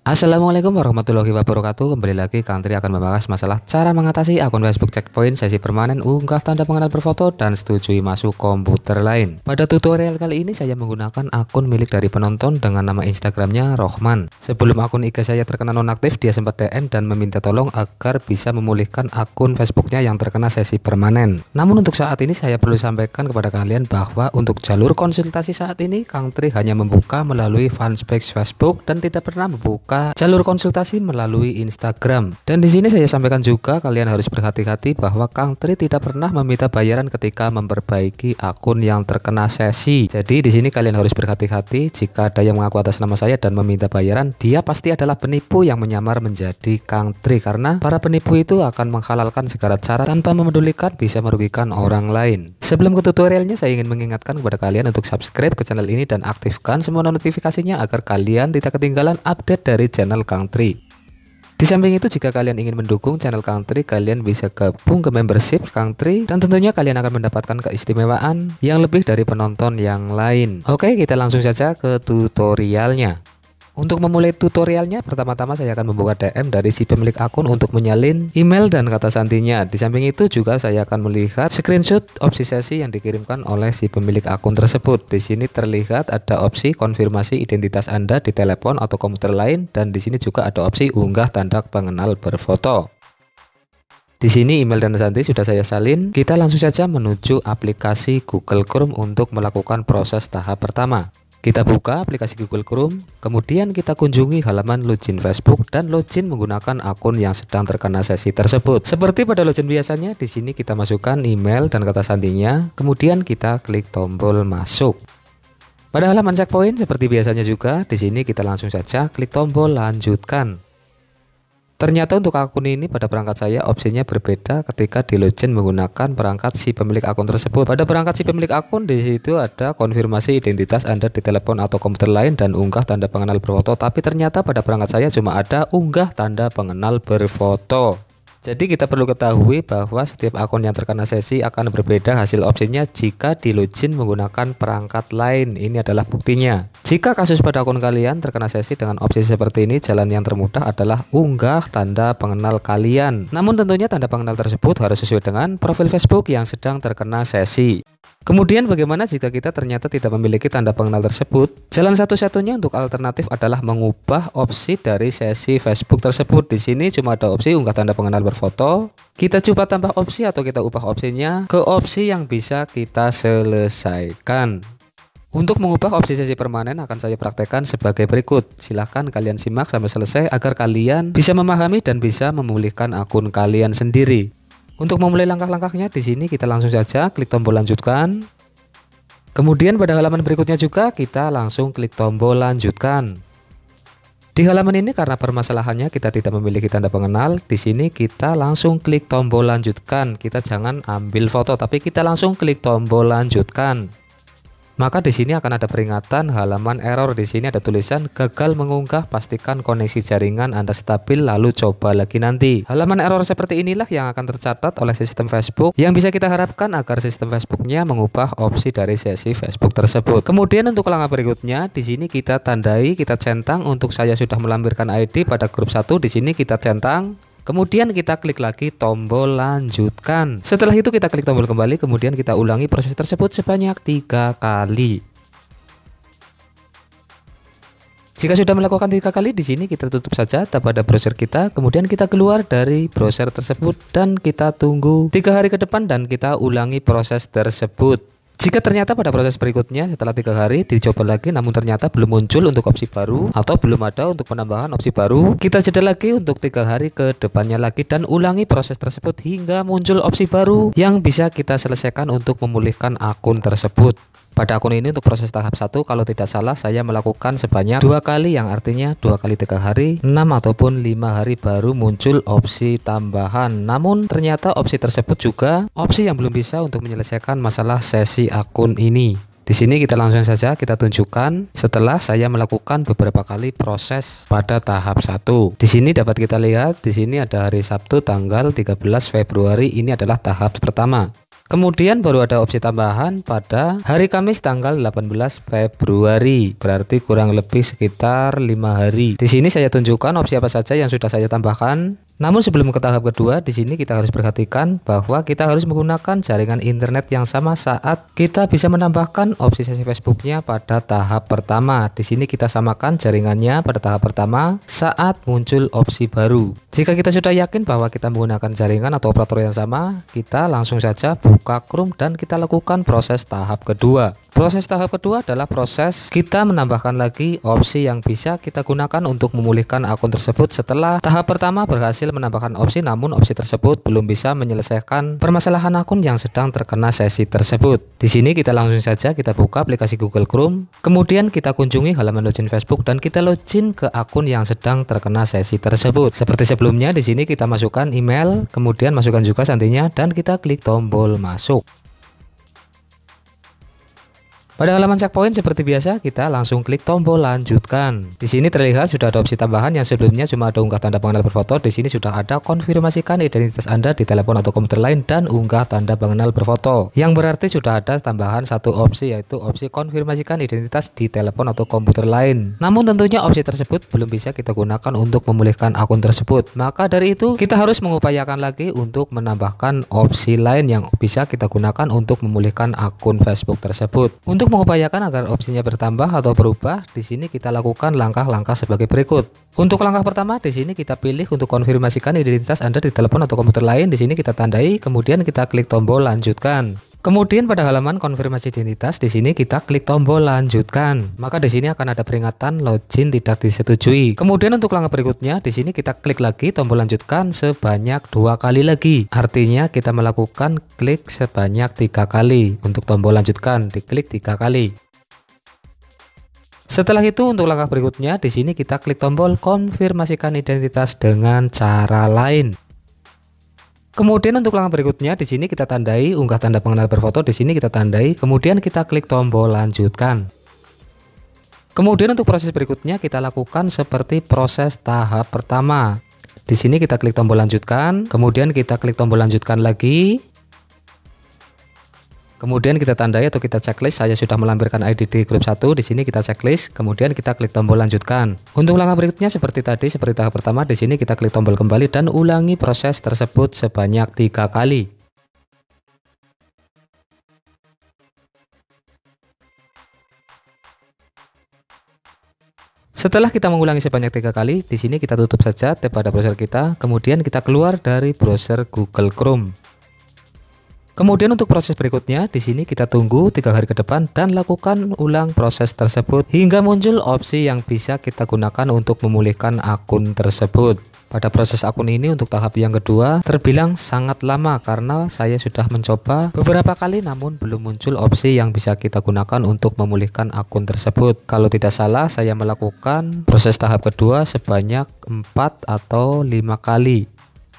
Assalamualaikum warahmatullahi wabarakatuh. Kembali lagi Kang Tri akan membahas masalah cara mengatasi akun Facebook checkpoint, sesi permanen, unggah tanda pengenal berfoto, dan setujui masuk komputer lain. Pada tutorial kali ini saya menggunakan akun milik dari penonton dengan nama Instagramnya Rohman. Sebelum akun IG saya terkena nonaktif, dia sempat DM dan meminta tolong agar bisa memulihkan akun Facebooknya yang terkena sesi permanen. Namun untuk saat ini saya perlu sampaikan kepada kalian bahwa untuk jalur konsultasi saat ini Kang Tri hanya membuka melalui fanpage Facebook dan tidak pernah membuka jalur konsultasi melalui Instagram. Dan di sini saya sampaikan juga kalian harus berhati-hati bahwa Kang Tri tidak pernah meminta bayaran ketika memperbaiki akun yang terkena sesi. Jadi di sini kalian harus berhati-hati jika ada yang mengaku atas nama saya dan meminta bayaran, dia pasti adalah penipu yang menyamar menjadi Kang Tri, karena para penipu itu akan menghalalkan segala cara tanpa memedulikan bisa merugikan orang lain. Sebelum ke tutorialnya, saya ingin mengingatkan kepada kalian untuk subscribe ke channel ini dan aktifkan semua notifikasinya agar kalian tidak ketinggalan update dari channel Kang Tri. Di samping itu, jika kalian ingin mendukung channel Kang Tri, kalian bisa gabung ke membership Kang Tri dan tentunya kalian akan mendapatkan keistimewaan yang lebih dari penonton yang lain. Oke, kita langsung saja ke tutorialnya. Untuk memulai tutorialnya, pertama-tama saya akan membuka DM dari si pemilik akun untuk menyalin email dan kata sandinya. Di samping itu juga saya akan melihat screenshot opsi sesi yang dikirimkan oleh si pemilik akun tersebut. Di sini terlihat ada opsi konfirmasi identitas Anda di telepon atau komputer lain, dan di sini juga ada opsi unggah tanda pengenal berfoto. Di sini email dan sandi sudah saya salin. Kita langsung saja menuju aplikasi Google Chrome untuk melakukan proses tahap pertama. Kita buka aplikasi Google Chrome, kemudian kita kunjungi halaman login Facebook dan login menggunakan akun yang sedang terkena sesi tersebut. Seperti pada login biasanya, di sini kita masukkan email dan kata sandinya, kemudian kita klik tombol masuk. Pada halaman checkpoint seperti biasanya juga, di sini kita langsung saja klik tombol lanjutkan. Ternyata untuk akun ini pada perangkat saya opsinya berbeda ketika di login menggunakan perangkat si pemilik akun tersebut. Pada perangkat si pemilik akun di situ ada konfirmasi identitas Anda di telepon atau komputer lain dan unggah tanda pengenal berfoto, tapi ternyata pada perangkat saya cuma ada unggah tanda pengenal berfoto. Jadi kita perlu ketahui bahwa setiap akun yang terkena sesi akan berbeda hasil opsinya jika di login menggunakan perangkat lain. Ini adalah buktinya. Jika kasus pada akun kalian terkena sesi dengan opsi seperti ini, jalan yang termudah adalah unggah tanda pengenal kalian. Namun tentunya tanda pengenal tersebut harus sesuai dengan profil Facebook yang sedang terkena sesi. Kemudian bagaimana jika kita ternyata tidak memiliki tanda pengenal tersebut? Jalan satu-satunya untuk alternatif adalah mengubah opsi dari sesi Facebook tersebut. Di sini cuma ada opsi unggah tanda pengenal berfoto. Kita coba tambah opsi atau kita ubah opsinya ke opsi yang bisa kita selesaikan. Untuk mengubah opsi sesi permanen akan saya praktekkan sebagai berikut. Silahkan kalian simak sampai selesai agar kalian bisa memahami dan bisa memulihkan akun kalian sendiri. Untuk memulai langkah-langkahnya, di sini kita langsung saja klik tombol lanjutkan. Kemudian pada halaman berikutnya juga kita langsung klik tombol lanjutkan. Di halaman ini karena permasalahannya kita tidak memiliki tanda pengenal, di sini kita langsung klik tombol lanjutkan. Kita jangan ambil foto, tapi kita langsung klik tombol lanjutkan. Maka di sini akan ada peringatan halaman error. Di sini ada tulisan gagal mengunggah, pastikan koneksi jaringan Anda stabil lalu coba lagi nanti. Halaman error seperti inilah yang akan tercatat oleh sistem Facebook yang bisa kita harapkan agar sistem Facebooknya mengubah opsi dari sesi Facebook tersebut. Kemudian untuk langkah berikutnya, di sini kita tandai, kita centang. Untuk saya sudah melampirkan ID pada grup 1, di sini kita centang. Kemudian kita klik lagi tombol lanjutkan. Setelah itu kita klik tombol kembali, kemudian kita ulangi proses tersebut sebanyak 3 kali. Jika sudah melakukan 3 kali, di sini kita tutup saja tab pada browser kita, kemudian kita keluar dari browser tersebut dan kita tunggu 3 hari ke depan dan kita ulangi proses tersebut. Jika ternyata pada proses berikutnya setelah 3 hari dicoba lagi namun ternyata belum muncul untuk opsi baru atau belum ada untuk penambahan opsi baru, kita jeda lagi untuk 3 hari ke depannya lagi dan ulangi proses tersebut hingga muncul opsi baru yang bisa kita selesaikan untuk memulihkan akun tersebut. Pada akun ini untuk proses tahap 1 kalau tidak salah saya melakukan sebanyak 2 kali, yang artinya 2 kali 3 hari, 6 ataupun 5 hari baru muncul opsi tambahan. Namun ternyata opsi tersebut juga opsi yang belum bisa untuk menyelesaikan masalah sesi akun ini. Di sini kita langsung saja kita tunjukkan setelah saya melakukan beberapa kali proses pada tahap 1. Di sini dapat kita lihat, di sini ada hari Sabtu tanggal 13 Februari, ini adalah tahap pertama. Kemudian baru ada opsi tambahan pada hari Kamis tanggal 18 Februari, berarti kurang lebih sekitar 5 hari. Di sini saya tunjukkan opsi apa saja yang sudah saya tambahkan. Namun sebelum ke tahap kedua, di sini kita harus perhatikan bahwa kita harus menggunakan jaringan internet yang sama saat kita bisa menambahkan opsi sesi Facebooknya pada tahap pertama. Di sini kita samakan jaringannya pada tahap pertama saat muncul opsi baru. Jika kita sudah yakin bahwa kita menggunakan jaringan atau operator yang sama, kita langsung saja buka Chrome dan kita lakukan proses tahap kedua. Proses tahap kedua adalah proses kita menambahkan lagi opsi yang bisa kita gunakan untuk memulihkan akun tersebut setelah tahap pertama berhasil menambahkan opsi, namun opsi tersebut belum bisa menyelesaikan permasalahan akun yang sedang terkena sesi tersebut. Di sini kita langsung saja kita buka aplikasi Google Chrome, kemudian kita kunjungi halaman login Facebook dan kita login ke akun yang sedang terkena sesi tersebut. Seperti sebelumnya, di sini kita masukkan email, kemudian masukkan juga sandinya dan kita klik tombol masuk. Pada halaman checkpoint seperti biasa, kita langsung klik tombol lanjutkan. Di sini terlihat sudah ada opsi tambahan yang sebelumnya cuma ada unggah tanda pengenal berfoto. Di sini sudah ada konfirmasikan identitas Anda di telepon atau komputer lain dan unggah tanda pengenal berfoto. Yang berarti sudah ada tambahan satu opsi, yaitu opsi konfirmasikan identitas di telepon atau komputer lain. Namun tentunya opsi tersebut belum bisa kita gunakan untuk memulihkan akun tersebut. Maka dari itu kita harus mengupayakan lagi untuk menambahkan opsi lain yang bisa kita gunakan untuk memulihkan akun Facebook tersebut. Untuk mengupayakan agar opsinya bertambah atau berubah, di sini kita lakukan langkah-langkah sebagai berikut. Untuk langkah pertama, di sini kita pilih untuk konfirmasikan identitas Anda di telepon atau komputer lain. Di sini kita tandai, kemudian kita klik tombol lanjutkan. Kemudian pada halaman konfirmasi identitas, di sini kita klik tombol lanjutkan. Maka di sini akan ada peringatan login tidak disetujui. Kemudian untuk langkah berikutnya, di sini kita klik lagi tombol lanjutkan sebanyak 2 kali lagi. Artinya kita melakukan klik sebanyak 3 kali. Untuk tombol lanjutkan diklik 3 kali. Setelah itu untuk langkah berikutnya, di sini kita klik tombol konfirmasikan identitas dengan cara lain. Kemudian untuk langkah berikutnya, di sini kita tandai unggah tanda pengenal berfoto. Di sini kita tandai, kemudian kita klik tombol lanjutkan. Kemudian untuk proses berikutnya kita lakukan seperti proses tahap pertama. Di sini kita klik tombol lanjutkan, kemudian kita klik tombol lanjutkan lagi. Kemudian kita tandai atau kita checklist, saya sudah melampirkan ID di grup 1, di sini kita checklist, kemudian kita klik tombol lanjutkan. Untuk langkah berikutnya seperti tadi, seperti tahap pertama, di sini kita klik tombol kembali dan ulangi proses tersebut sebanyak 3 kali. Setelah kita mengulangi sebanyak 3 kali, di sini kita tutup saja tab pada browser kita, kemudian kita keluar dari browser Google Chrome. Kemudian untuk proses berikutnya, di sini kita tunggu 3 hari ke depan dan lakukan ulang proses tersebut hingga muncul opsi yang bisa kita gunakan untuk memulihkan akun tersebut. Pada proses akun ini untuk tahap yang kedua terbilang sangat lama karena saya sudah mencoba beberapa kali namun belum muncul opsi yang bisa kita gunakan untuk memulihkan akun tersebut. Kalau tidak salah saya melakukan proses tahap kedua sebanyak 4 atau 5 kali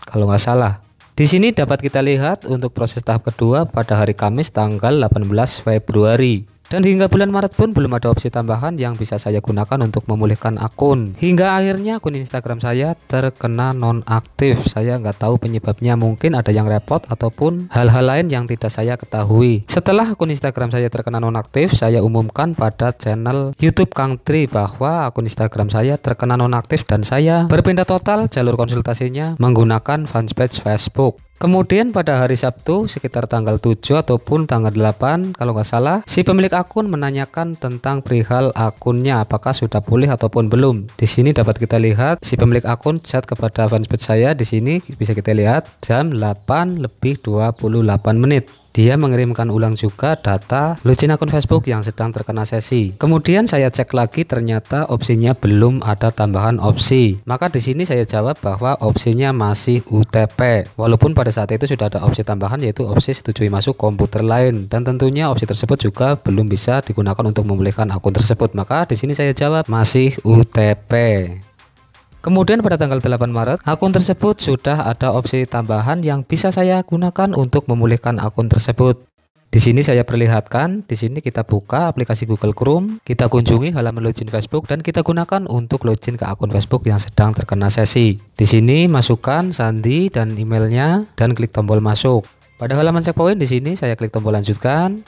kalau nggak salah. Di sini dapat kita lihat untuk proses tahap kedua pada hari Kamis tanggal 18 Februari. Dan hingga bulan Maret pun belum ada opsi tambahan yang bisa saya gunakan untuk memulihkan akun. Hingga akhirnya akun Instagram saya terkena nonaktif. Saya nggak tahu penyebabnya, mungkin ada yang repot ataupun hal-hal lain yang tidak saya ketahui. Setelah akun Instagram saya terkena nonaktif, saya umumkan pada channel YouTube Kang Tri bahwa akun Instagram saya terkena nonaktif dan saya berpindah total jalur konsultasinya menggunakan fanpage Facebook. Kemudian pada hari Sabtu sekitar tanggal 7 ataupun tanggal 8 kalau nggak salah, si pemilik akun menanyakan tentang perihal akunnya apakah sudah pulih ataupun belum. Di sini dapat kita lihat si pemilik akun chat kepada fanpage saya. Di sini bisa kita lihat jam 8:28. Dia mengirimkan ulang juga data login akun Facebook yang sedang terkena sesi. Kemudian saya cek lagi, ternyata opsinya belum ada tambahan opsi. Maka di sini saya jawab bahwa opsinya masih UTP. Walaupun pada saat itu sudah ada opsi tambahan yaitu opsi setujui masuk komputer lain, dan tentunya opsi tersebut juga belum bisa digunakan untuk memulihkan akun tersebut. Maka di sini saya jawab masih UTP. Kemudian pada tanggal 8 Maret, akun tersebut sudah ada opsi tambahan yang bisa saya gunakan untuk memulihkan akun tersebut. Di sini saya perlihatkan, di sini kita buka aplikasi Google Chrome, kita kunjungi halaman login Facebook dan kita gunakan untuk login ke akun Facebook yang sedang terkena sesi. Di sini masukkan sandi dan emailnya dan klik tombol masuk. Pada halaman checkpoint di sini saya klik tombol lanjutkan.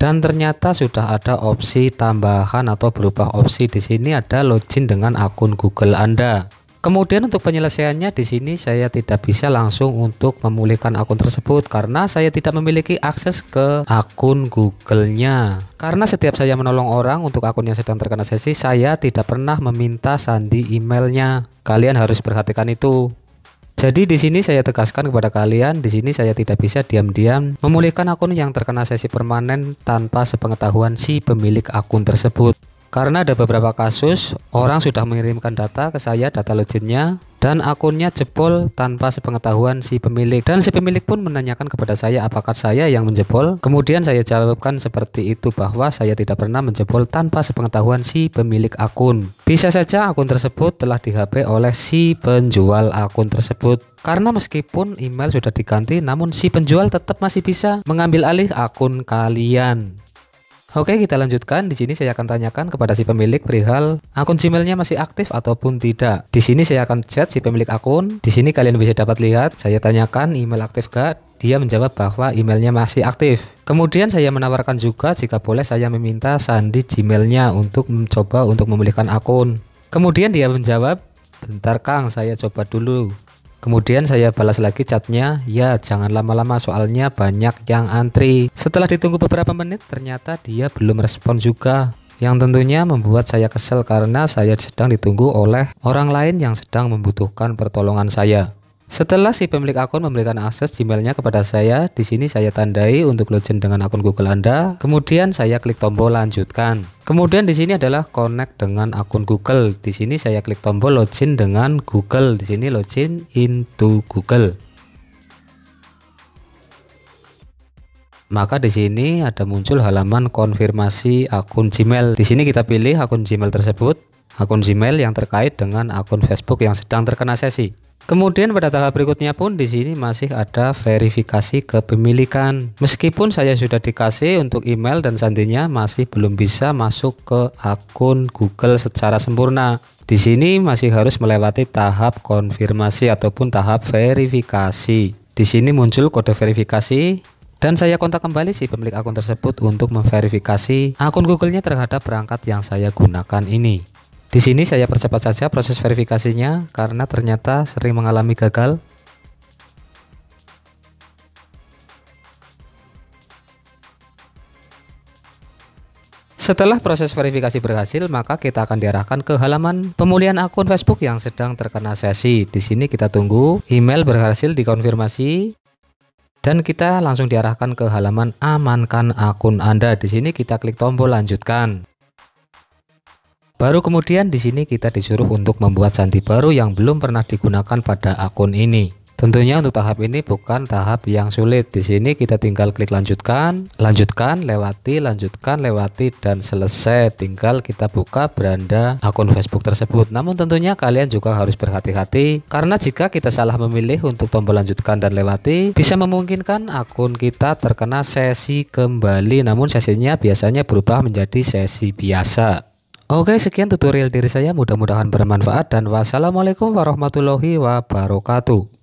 Dan ternyata sudah ada opsi tambahan atau berubah opsi. Di sini ada login dengan akun Google Anda. Kemudian untuk penyelesaiannya di sini saya tidak bisa langsung untuk memulihkan akun tersebut karena saya tidak memiliki akses ke akun Google-nya. Karena setiap saya menolong orang untuk akun yang sedang terkena sesi, saya tidak pernah meminta sandi emailnya. Kalian harus perhatikan itu. Jadi di sini saya tegaskan kepada kalian, di sini saya tidak bisa diam-diam memulihkan akun yang terkena sesi permanen tanpa sepengetahuan si pemilik akun tersebut. Karena ada beberapa kasus orang sudah mengirimkan data ke saya, data loginnya, dan akunnya jebol tanpa sepengetahuan si pemilik. Dan si pemilik pun menanyakan kepada saya apakah saya yang menjebol. Kemudian saya jawabkan seperti itu, bahwa saya tidak pernah menjebol tanpa sepengetahuan si pemilik akun. Bisa saja akun tersebut telah di-HP oleh si penjual akun tersebut. Karena meskipun email sudah diganti, namun si penjual tetap masih bisa mengambil alih akun kalian. Oke, kita lanjutkan. Di sini saya akan tanyakan kepada si pemilik perihal akun Gmailnya masih aktif ataupun tidak. Di sini saya akan chat si pemilik akun. Di sini kalian bisa dapat lihat, saya tanyakan email aktif gak? Dia menjawab bahwa emailnya masih aktif. Kemudian saya menawarkan juga jika boleh saya meminta sandi Gmailnya untuk mencoba untuk memulihkan akun. Kemudian dia menjawab, bentar Kang, saya coba dulu. Kemudian saya balas lagi chatnya, ya jangan lama-lama soalnya banyak yang antri. Setelah ditunggu beberapa menit, ternyata dia belum respon juga. Yang tentunya membuat saya kesel karena saya sedang ditunggu oleh orang lain yang sedang membutuhkan pertolongan saya. Setelah si pemilik akun memberikan akses Gmailnya kepada saya, di sini saya tandai untuk login dengan akun Google Anda. Kemudian saya klik tombol lanjutkan. Kemudian di sini adalah connect dengan akun Google. Di sini saya klik tombol login dengan Google. Di sini login into Google. Maka di sini ada muncul halaman konfirmasi akun Gmail. Di sini kita pilih akun Gmail tersebut, akun Gmail yang terkait dengan akun Facebook yang sedang terkena sesi. Kemudian pada tahap berikutnya pun di sini masih ada verifikasi kepemilikan. Meskipun saya sudah dikasih untuk email dan sandinya, masih belum bisa masuk ke akun Google secara sempurna. Di sini masih harus melewati tahap konfirmasi ataupun tahap verifikasi. Di sini muncul kode verifikasi dan saya kontak kembali si pemilik akun tersebut untuk memverifikasi akun Google-nya terhadap perangkat yang saya gunakan ini. Di sini saya percepat saja proses verifikasinya karena ternyata sering mengalami gagal. Setelah proses verifikasi berhasil, maka kita akan diarahkan ke halaman pemulihan akun Facebook yang sedang terkena sesi. Di sini kita tunggu email berhasil dikonfirmasi dan kita langsung diarahkan ke halaman amankan akun Anda. Di sini kita klik tombol lanjutkan. Baru kemudian di sini kita disuruh untuk membuat sandi baru yang belum pernah digunakan pada akun ini. Tentunya untuk tahap ini bukan tahap yang sulit. Di sini kita tinggal klik lanjutkan, lanjutkan, lewati dan selesai. Tinggal kita buka beranda akun Facebook tersebut. Namun tentunya kalian juga harus berhati-hati karena jika kita salah memilih untuk tombol lanjutkan dan lewati, bisa memungkinkan akun kita terkena sesi kembali. Namun sesinya biasanya berubah menjadi sesi biasa. Oke, sekian tutorial dari saya, mudah-mudahan bermanfaat dan wassalamualaikum warahmatullahi wabarakatuh.